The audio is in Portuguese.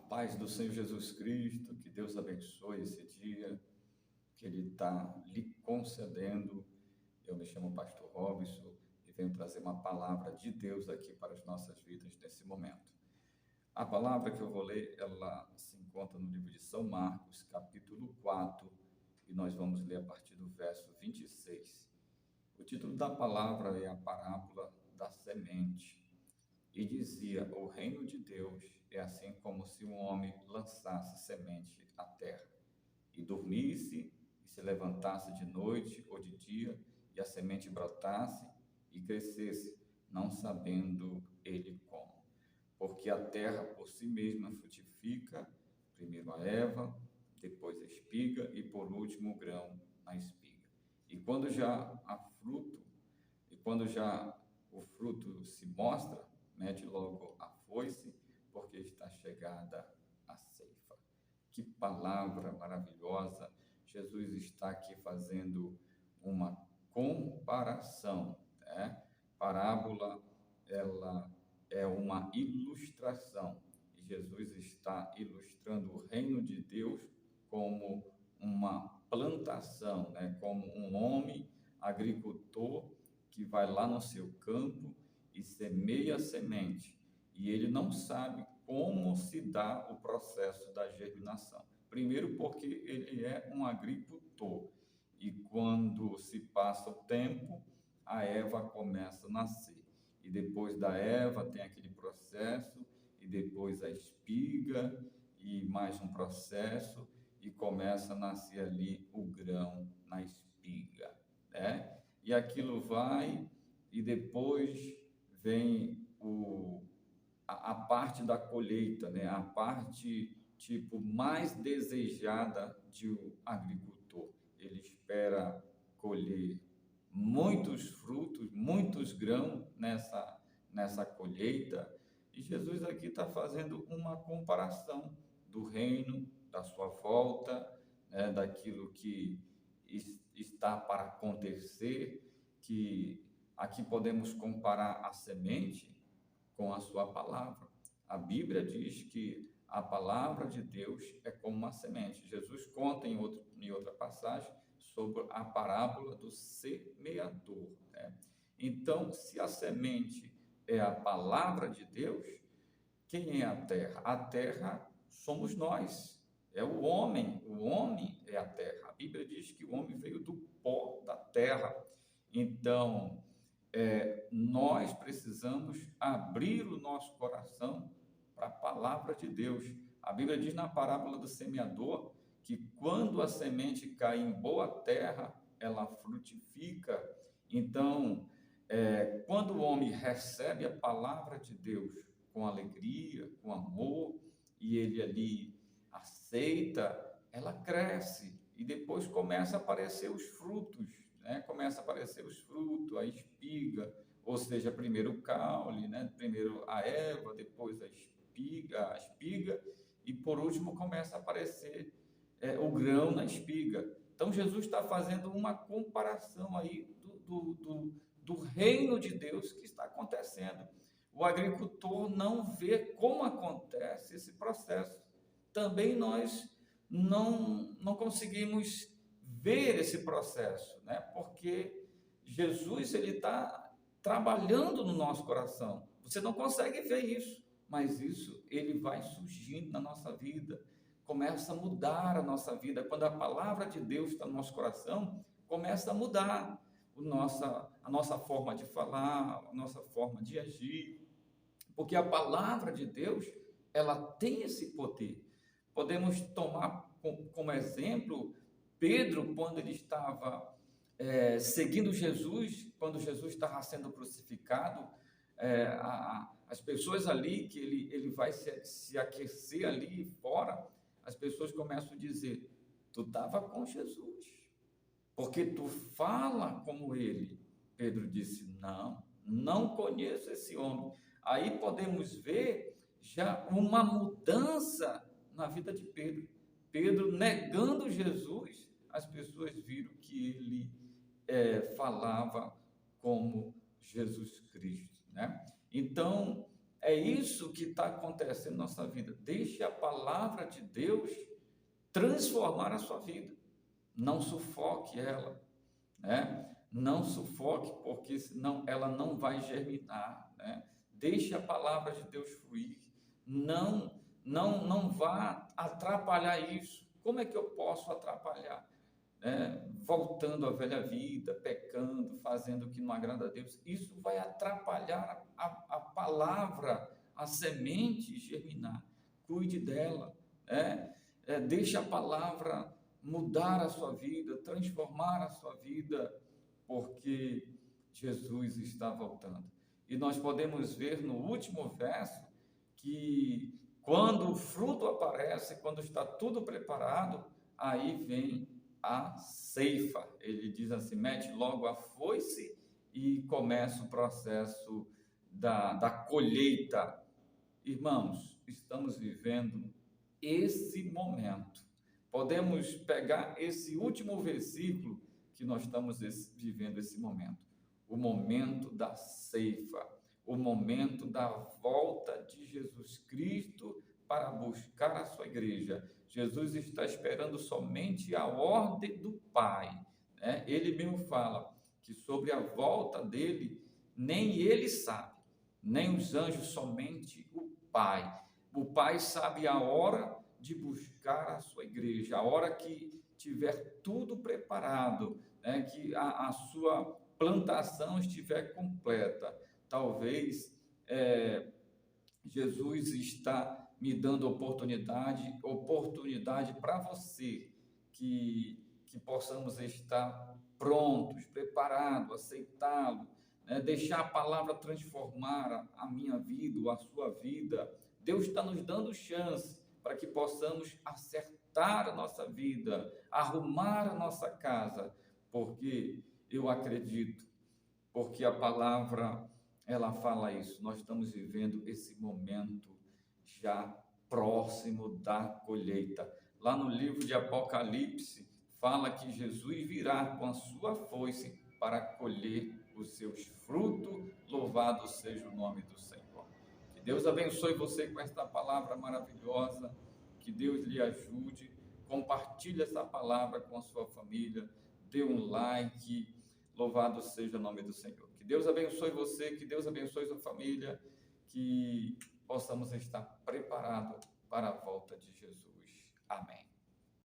Paz do Senhor Jesus Cristo, que Deus abençoe esse dia que Ele está lhe concedendo. Eu me chamo Pastor Robson e venho trazer uma palavra de Deus aqui para as nossas vidas nesse momento. A palavra que eu vou ler, ela se encontra no livro de São Marcos, capítulo 4, e nós vamos ler a partir do verso 26. O título da palavra é a parábola da semente. E dizia: o reino de Deus é assim como se um homem lançasse semente à terra, e dormisse, e se levantasse de noite ou de dia, e a semente brotasse e crescesse, não sabendo ele como. Porque a terra por si mesma frutifica, primeiro a erva, depois a espiga, e por último o grão na espiga. E quando já há fruto, e quando já o fruto se mostra, mete logo a foice, porque está chegada a ceifa. Que palavra maravilhosa! Jesus está aqui fazendo uma comparação, né? Parábola, ela é uma ilustração. E Jesus está ilustrando o reino de Deus como uma plantação, né? Como um homem agricultor que vai lá no seu campo e semeia a semente, e ele não sabe como se dá o processo da germinação. Primeiro, porque ele é um agricultor, e quando se passa o tempo, a erva começa a nascer, e depois da erva tem aquele processo, e depois a espiga, e mais um processo, e começa a nascer ali o grão na espiga, né? E aquilo vai, e depois vem a parte da colheita, né? A parte tipo mais desejada de um agricultor. Ele espera colher muitos frutos, muitos grãos nessa colheita. E Jesus aqui está fazendo uma comparação do reino, da sua volta, né? Daquilo que está para acontecer, que aqui podemos comparar a semente com a sua palavra. A Bíblia diz que a palavra de Deus é como uma semente. Jesus conta em outra passagem sobre a parábola do semeador, né? Então, se a semente é a palavra de Deus, quem é a terra? A terra somos nós, é o homem é a terra. A Bíblia diz que o homem veio do pó da terra. Então, nós precisamos abrir o nosso coração para a palavra de Deus. A Bíblia diz na parábola do semeador que quando a semente cai em boa terra, ela frutifica. Então, quando o homem recebe a palavra de Deus com alegria, com amor, e ele ali aceita, ela cresce e depois começa a aparecer os frutos, né? Começa a aparecer os frutos, a espiga, ou seja, primeiro o caule, né? Primeiro a erva, depois a espiga, e por último começa a aparecer o grão na espiga. Então Jesus está fazendo uma comparação aí do reino de Deus que está acontecendo. O agricultor não vê como acontece esse processo. Também nós não conseguimos ver esse processo, né? Porque Jesus ele está trabalhando no nosso coração. Você não consegue ver isso, mas isso ele vai surgindo na nossa vida, começa a mudar a nossa vida. Quando a palavra de Deus está no nosso coração, começa a mudar a nossa forma de falar, a nossa forma de agir, porque a palavra de Deus ela tem esse poder. Podemos tomar como exemplo Pedro, quando ele estava seguindo Jesus, quando Jesus estava sendo crucificado, as pessoas ali, que ele vai se aquecer ali fora, as pessoas começam a dizer: tu estava com Jesus, porque tu fala como ele. Pedro disse: não conheço esse homem. Aí podemos ver já uma mudança na vida de Pedro. Pedro negando Jesus, as pessoas viram que ele falava como Jesus Cristo, né? Então, É isso que está acontecendo na nossa vida. Deixe a palavra de Deus transformar a sua vida. Não sufoque ela, né? Não sufoque, porque senão ela não vai germinar, né? Deixe a palavra de Deus fluir. Não vá atrapalhar isso. Como é que eu posso atrapalhar? Voltando à velha vida, pecando, fazendo o que não agrada a Deus, isso vai atrapalhar a palavra, a semente germinar. Cuide dela, deixe a palavra mudar a sua vida, transformar a sua vida, porque Jesus está voltando. E nós podemos ver no último verso que quando o fruto aparece, quando está tudo preparado, aí vem a ceifa. Ele diz assim: mete logo a foice e começa o processo da colheita. Irmãos, estamos vivendo esse momento. Podemos pegar esse último versículo que nós estamos vivendo esse momento. O momento da ceifa, o momento da volta de Jesus Cristo para buscar a sua igreja. Jesus está esperando somente a ordem do Pai, né? Ele mesmo fala que sobre a volta dele, nem ele sabe, nem os anjos, somente o Pai. O Pai sabe a hora de buscar a sua igreja, a hora que tiver tudo preparado, né? Que a sua plantação estiver completa. Talvez Jesus está me dando oportunidade para você, que possamos estar prontos, preparados, aceitá-lo, né? Deixar a palavra transformar a minha vida, ou a sua vida. Deus está nos dando chance para que possamos acertar a nossa vida, arrumar a nossa casa, porque eu acredito, porque a palavra ela fala isso. Nós estamos vivendo esse momento já próximo da colheita. Lá no livro de Apocalipse, fala que Jesus virá com a sua foice para colher os seus frutos. Louvado seja o nome do Senhor. Que Deus abençoe você com esta palavra maravilhosa. Que Deus lhe ajude. Compartilhe essa palavra com a sua família. Dê um like. Louvado seja o nome do Senhor. Que Deus abençoe você, que Deus abençoe sua família, que possamos estar preparados para a volta de Jesus. Amém.